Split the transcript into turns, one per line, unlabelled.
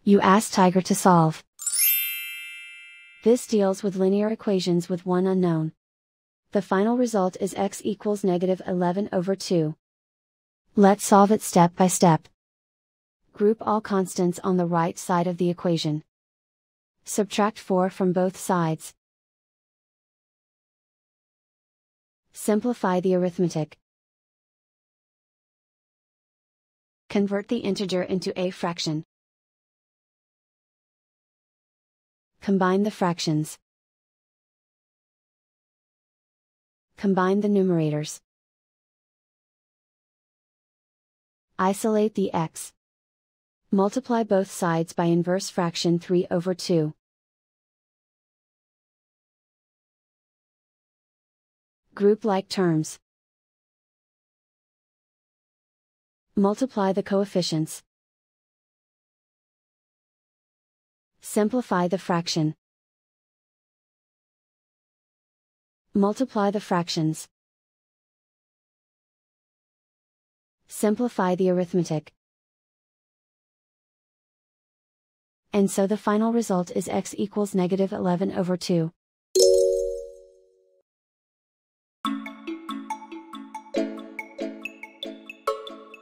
You ask Tiger to solve. This deals with linear equations with one unknown. The final result is x equals -11/2. Let's solve it step by step. Group all constants on the right side of the equation. Subtract 4 from both sides. Simplify the arithmetic. Convert the integer into a fraction. Combine the fractions. Combine the numerators. Isolate the x. Multiply both sides by inverse fraction 3/2. Group like terms. Multiply the coefficients. Simplify the fraction. Multiply the fractions. Simplify the arithmetic. And so the final result is x equals -11/2.